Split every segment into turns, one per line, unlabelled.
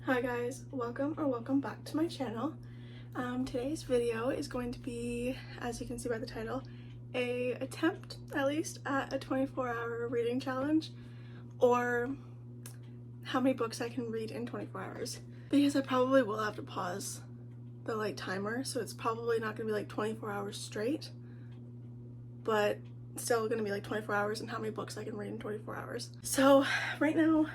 Hi guys, welcome back to my channel. Today's video is going to be, as you can see by the title, a attempt at least at a 24-hour reading challenge, or how many books I can read in 24 hours. Because I probably will have to pause the timer, so it's probably not going to be 24 hours straight, but still going to be 24 hours and how many books I can read in 24 hours. So right now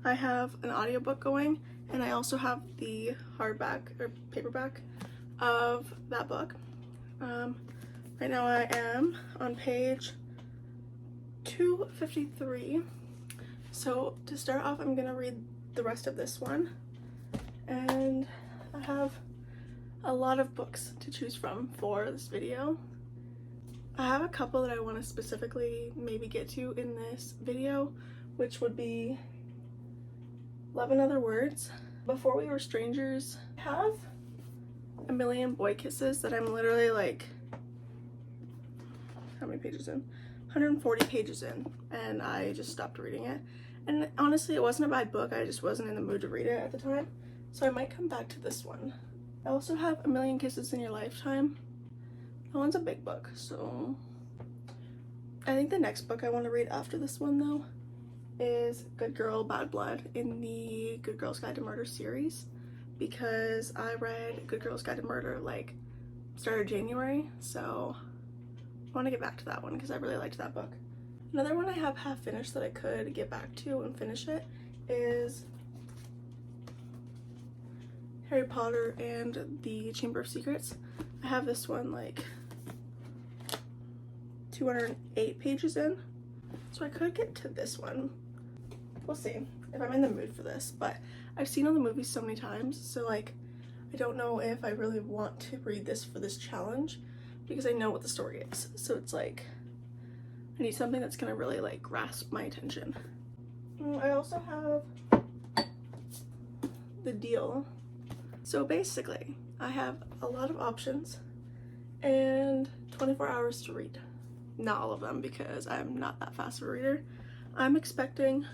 I have an audiobook going, and I also have the hardback or paperback of that book. Right now I am on page 253. So to start off, I'm gonna read the rest of this one, and I have a lot of books to choose from for this video. I have a couple that I want to specifically maybe get to in this video, which would be Love and Other Words, Before We Were Strangers. I have A Million Boy Kisses that I'm literally how many pages in? 140 pages in, and I just stopped reading it. And honestly, it wasn't a bad book, I just wasn't in the mood to read it at the time, so I might come back to this one. I also have A Million Kisses in Your Lifetime. That one's a big book, so I think the next book I want to read after this one though is Good Girl, Bad Blood in the Good Girl's Guide to Murder series, because I read Good Girl's Guide to Murder start of January, so I want to get back to that one because I really liked that book. Another one I have half finished that I could get back to and finish it is Harry Potter and the Chamber of Secrets. I have this one 208 pages in, so I could get to this one. We'll see if I'm in the mood for this, but I've seen all the movies so many times, so I don't know if I really want to read this for this challenge because I know what the story is. So it's I need something that's gonna really grasp my attention. I also have The Deal. So basically I have a lot of options and 24 hours to read. Not all of them because I'm not that fast of a reader. I'm expecting,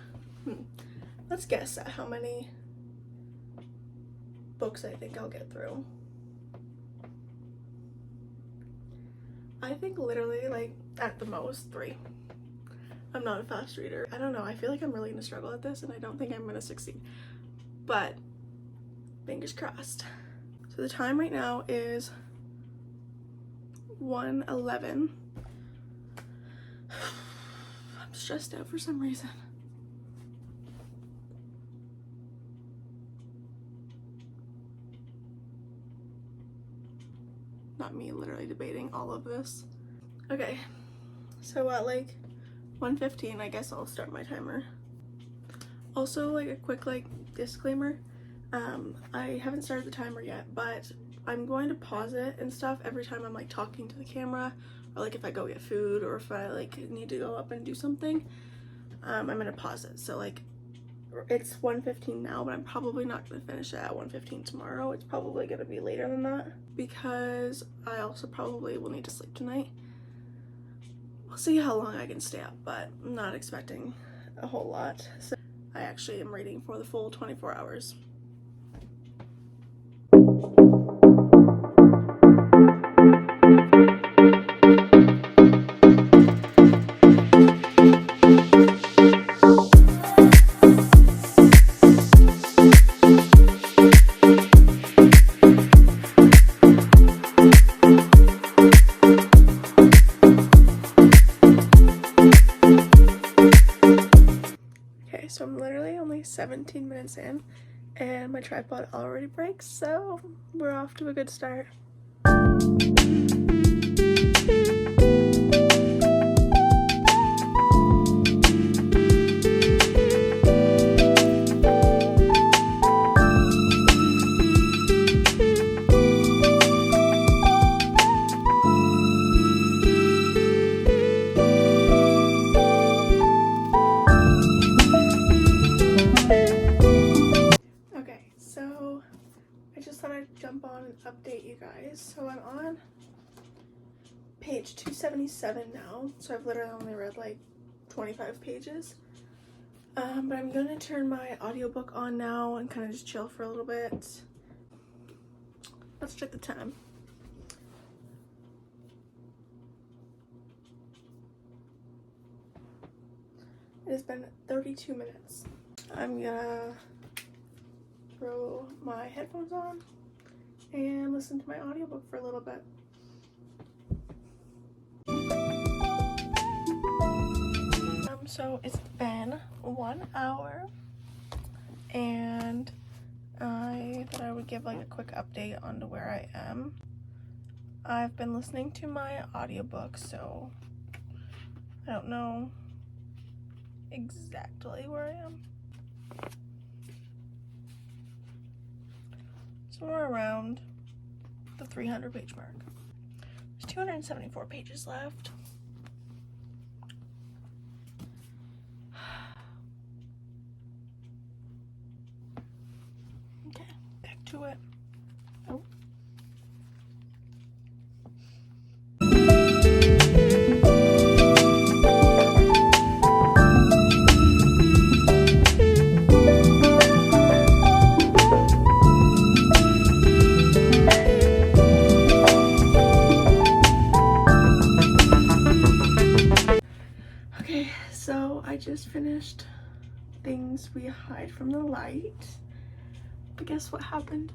let's guess at how many books I think I'll get through. I think literally at the most 3. I'm not a fast reader. I don't know, I feel like I'm really gonna struggle at this and I don't think I'm gonna succeed, but fingers crossed. So the time right now is 1:11. I'm stressed out for some reason. Not me literally debating all of this. Okay, so at 1:15 I guess I'll start my timer. Also a quick disclaimer, I haven't started the timer yet, but I'm going to pause it and stuff every time I'm talking to the camera, or if I go get food, or if I need to go up and do something. I'm gonna pause it. So it's 1:15 now, but I'm probably not gonna finish it at 1:15 tomorrow. It's probably gonna be later than that because I also probably will need to sleep tonight. We'll see how long I can stay up, but I'm not expecting a whole lot. So I actually am reading for the full 24 hours. So I'm literally only 17 minutes in and my tripod already breaks, so we're off to a good start. Jump on and update you guys. So I'm on page 277 now, so I've literally only read 25 pages. But I'm gonna turn my audiobook on now and kind of just chill for a little bit. Let's check the time. It has been 32 minutes. I'm gonna throw my headphones on and listen to my audiobook for a little bit. So it's been 1 hour and I thought I would give like a quick update on to where I am. I've been listening to my audiobook, so I don't know exactly where I am. Somewhere around the 300 page mark. There's 274 pages left. Okay, back to it. Oh. Okay, so I just finished Things We Hide from the Light. But guess what happened?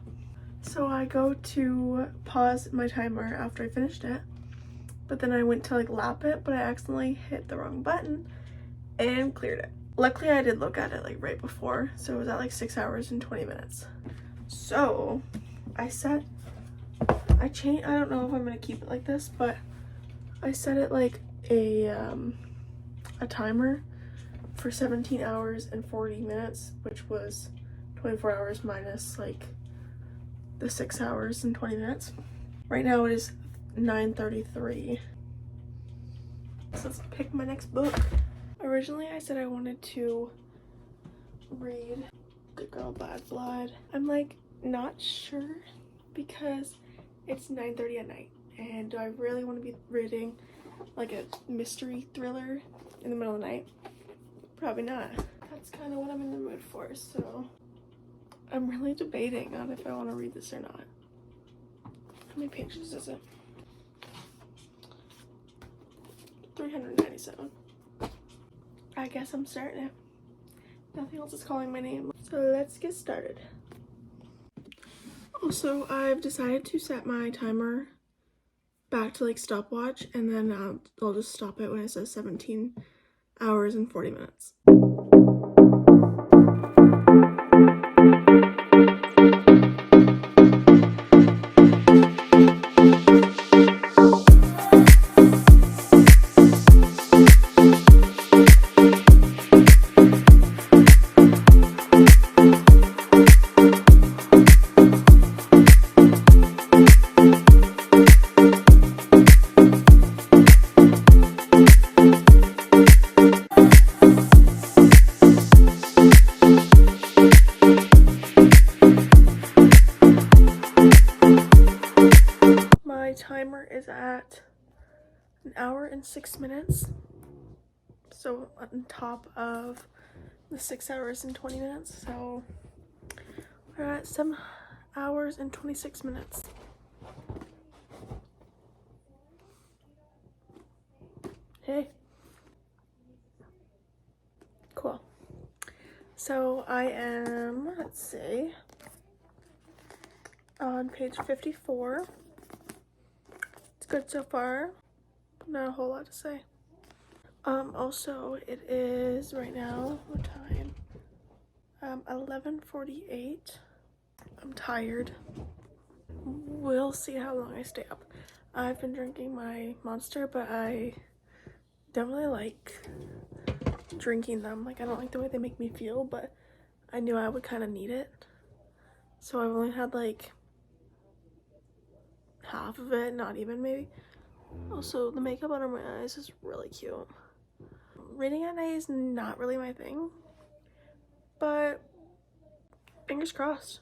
So I go to pause my timer after I finished it, but then I went to like lap it, but I accidentally hit the wrong button and cleared it. Luckily I did look at it like right before, so it was at like 6 hours and 20 minutes. So I don't know if I'm gonna keep it like this, but I set it like a timer for 17 hours and 40 minutes, which was 24 hours minus like the 6 hours and 20 minutes. Right now it is 9:33. So let's pick my next book. Originally I said I wanted to read Good Girl Bad Blood. I'm like not sure because it's 9:30 at night, and do I really want to be reading like a mystery thriller in the middle of the night? Probably not. That's kind of what I'm in the mood for, so I'm really debating on if I want to read this or not. How many pages is it? 397. I guess I'm starting it. Nothing else is calling my name. So let's get started. Also, I've decided to set my timer back to like stopwatch, and then I'll just stop it when it says 17 hours and 40 minutes. My timer is at 1 hour and 6 minutes, so on top of the 6 hours and 20 minutes, so we're at 7 hours and 26 minutes. Hey, cool. So I am, let's see, on page 54. Good so far, not a whole lot to say. Also it is right now, what time? 11:48. I'm tired. We'll see how long I stay up. I've been drinking my Monster, but I don't really like drinking them. Like, I don't like the way they make me feel, but I knew I would kind of need it. So I've only had like half of it, not even maybe. Also, the makeup under my eyes is really cute. Reading at night is not really my thing, but fingers crossed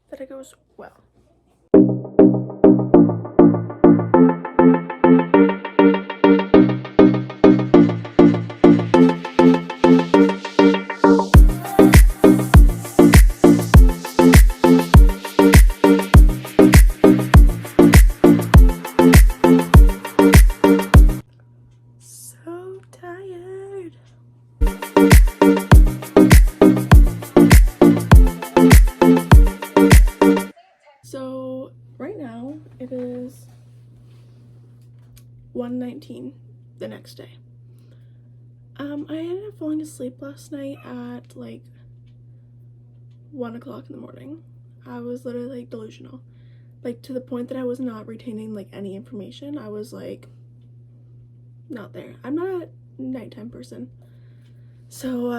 that it goes well. 1:19 the next day. I ended up falling asleep last night at like 1 o'clock in the morning. I was literally like delusional, like to the point that I was not retaining like any information. I was like not there. I'm not a nighttime person. So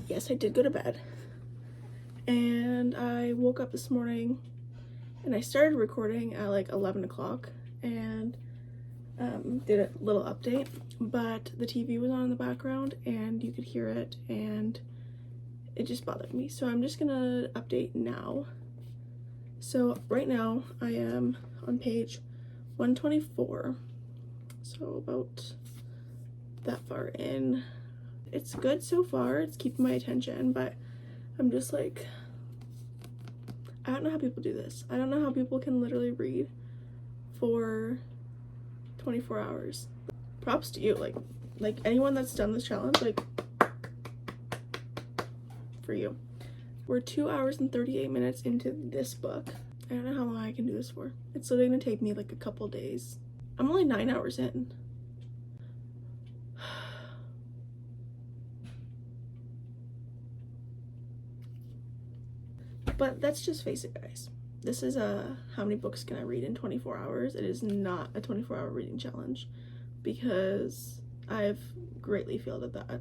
yes, I did go to bed, and I woke up this morning and I started recording at like 11 o'clock and did a little update, but the TV was on in the background and you could hear it and it just bothered me. So I'm just gonna update now. So right now I am on page 124, so about that far in. It's good so far, it's keeping my attention, but I'm just like, I don't know how people do this. I don't know how people can literally read for 24 hours. Props to you, like anyone that's done this challenge, like, for you. We're 2 hours and 38 minutes into this book. I don't know how long I can do this for. It's literally gonna take me like a couple days. I'm only 9 hours in. But let's just face it, guys. This is a how many books can I read in 24 hours? It is not a 24-hour reading challenge, because I've greatly failed at that.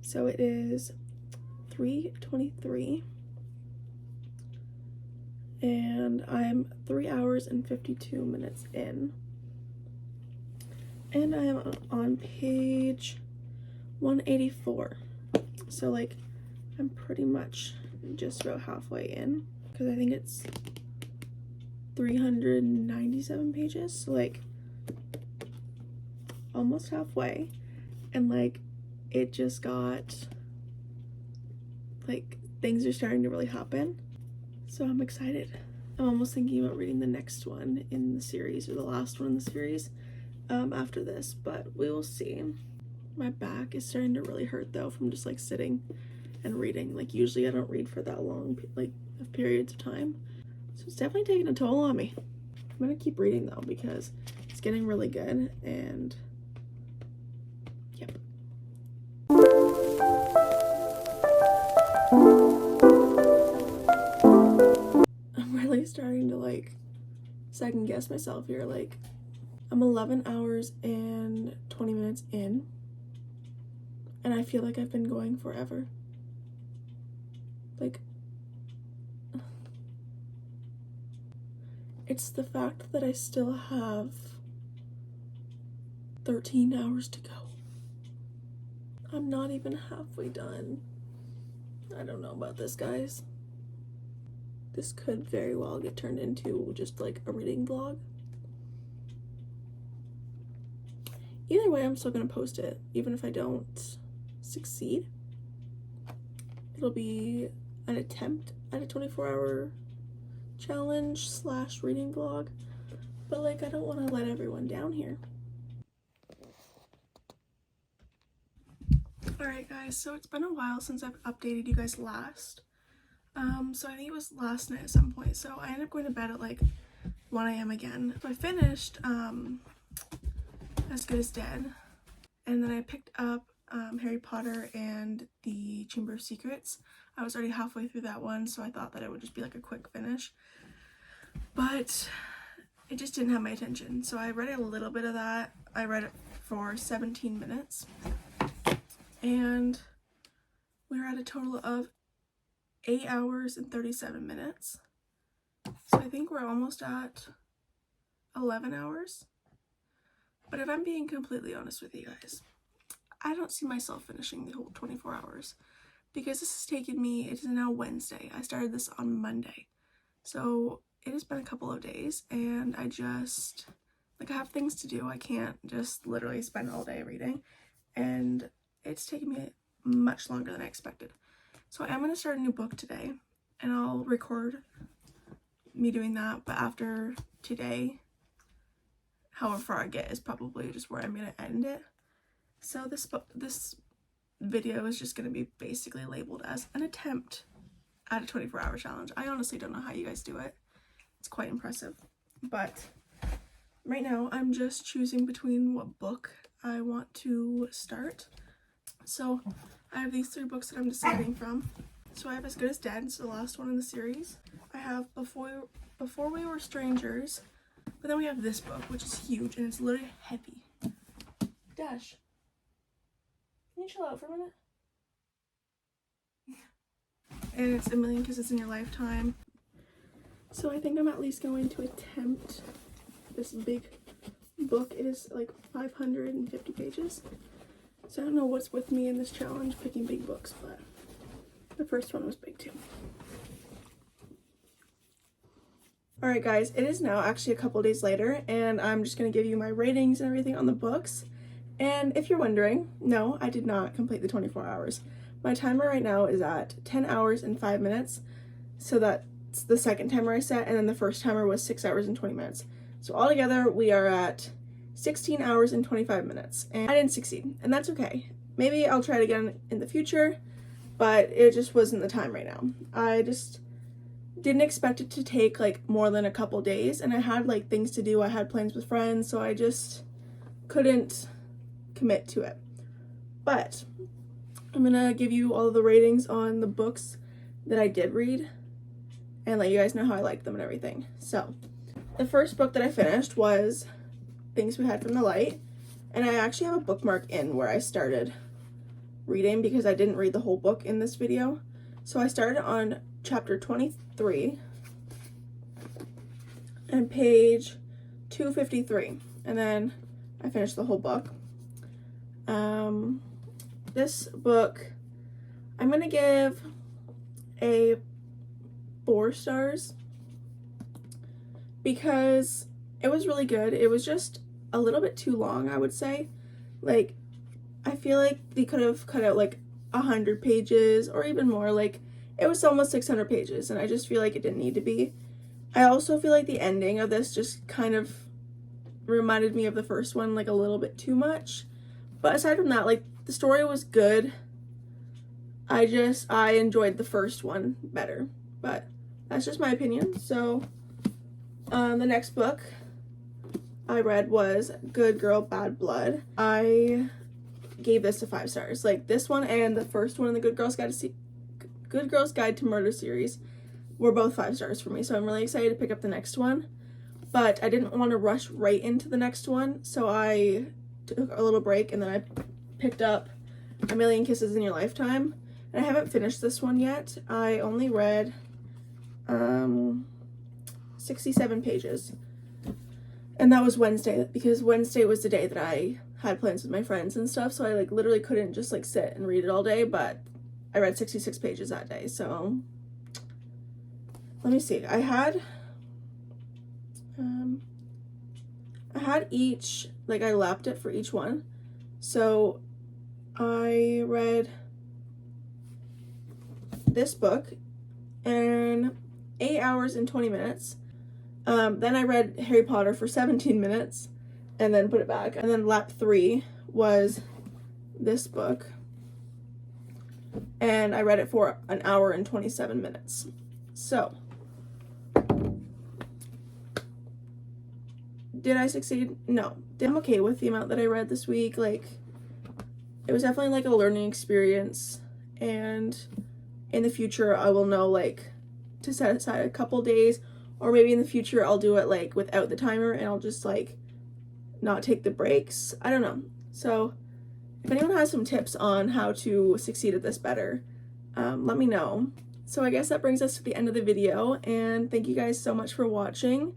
So it is 3:23 and I'm 3 hours and 52 minutes in, and I am on page 184. So like I'm pretty much just about halfway in, because I think it's 397 pages, so like almost halfway. And like it just got, like, things are starting to really happen, so I'm excited. I'm almost thinking about reading the next one in the series, or the last one in the series, after this, but we will see. My back is starting to really hurt though from just like sitting and reading. Like usually I don't read for that long, like, of periods of time, so it's definitely taking a toll on me. I'm gonna keep reading though, because it's getting really good, and yep. I'm really starting to like second guess myself here. Like I'm 11 hours and 20 minutes in, and I feel like I've been going forever. Like, it's the fact that I still have 13 hours to go. I'm not even halfway done. I don't know about this, guys. This could very well get turned into just like a reading vlog. Either way, I'm still gonna post it, even if I don't succeed. It'll be an attempt at a 24-hour challenge / reading vlog, but like I don't want to let everyone down here. Alright guys, so it's been a while since I've updated you guys last. So I think it was last night at some point. So I ended up going to bed at like 1 a.m. again. So I finished As Good as Dead, and then I picked up Harry Potter and the Chamber of Secrets. I was already halfway through that one, so I thought that it would just be like a quick finish, but it just didn't have my attention. So I read a little bit of that. I read it for 17 minutes, and we were at a total of 8 hours and 37 minutes. So I think we're almost at 11 hours. But if I'm being completely honest with you guys, I don't see myself finishing the whole 24 hours, because this has taken me, it is now Wednesday. I started this on Monday. So it has been a couple of days and I just, like, I have things to do. I can't just literally spend all day reading, and it's taken me much longer than I expected. So I am going to start a new book today, and I'll record me doing that, but after today, however far I get is probably just where I'm going to end it. So this video is just going to be basically labeled as an attempt at a 24-hour challenge. I honestly don't know how you guys do it. It's quite impressive. But right now I'm just choosing between what book I want to start. So I have these 3 books that I'm deciding from. So I have As Good as Dead, it's the last one in the series. I have Before We Were Strangers, but then we have this book, which is huge and it's literally heavy. Dash, can you chill out for a minute? And it's A Million Kisses in Your Lifetime. So I think I'm at least going to attempt this big book. It is like 550 pages. So I don't know what's with me in this challenge picking big books, but the first one was big too. Alright guys, it is now actually a couple days later, and I'm just going to give you my ratings and everything on the books. And if you're wondering, no, I did not complete the 24 hours. My timer right now is at 10 hours and 5 minutes, so that's the second timer I set, and then the first timer was 6 hours and 20 minutes. So altogether, we are at 16 hours and 25 minutes, and I didn't succeed, and that's okay. Maybe I'll try it again in the future, but it just wasn't the time right now. I just didn't expect it to take like more than a couple days, and I had like things to do. I had plans with friends, so I just couldn't commit to it. But I'm gonna give you all of the ratings on the books that I did read and let you guys know how I liked them and everything. So the first book that I finished was Things We Hide from the Light, and I actually have a bookmark in where I started reading because I didn't read the whole book in this video. So I started on chapter 23 and page 253, and then I finished the whole book. This book, I'm gonna give a 4 stars because it was really good. It was just a little bit too long, I would say. Like, I feel like they could have cut out like 100 pages or even more. Like, it was almost 600 pages, and I just feel like it didn't need to be. I also feel like the ending of this just kind of reminded me of the first one like a little bit too much. But aside from that, like, the story was good. I enjoyed the first one better, but that's just my opinion. So the next book I read was Good Girl, Bad Blood. I gave this a 5 stars. Like, this one and the first one in the Good Girls Guide to Murder series were both 5 stars for me, so I'm really excited to pick up the next one. But I didn't want to rush right into the next one, so I took a little break, and then I picked up A Million Kisses in Your Lifetime. And I haven't finished this one yet. I only read 67 pages. And that was Wednesday, because Wednesday was the day that I had plans with my friends and stuff, so I like literally couldn't just like sit and read it all day, but I read 66 pages that day. So let me see. I had each, like, I lapped it for each one. So I read this book in 8 hours and 20 minutes. Then I read Harry Potter for 17 minutes and then put it back. And then lap 3 was this book, and I read it for an hour and 27 minutes. So did I succeed? No. I'm okay with the amount that I read this week. Like, it was definitely like a learning experience, and in the future I will know like to set aside a couple days, or maybe in the future I'll do it like without the timer and I'll just like not take the breaks. I don't know. So if anyone has some tips on how to succeed at this better, let me know. So I guess that brings us to the end of the video, and thank you guys so much for watching,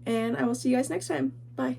and I will see you guys next time. Bye.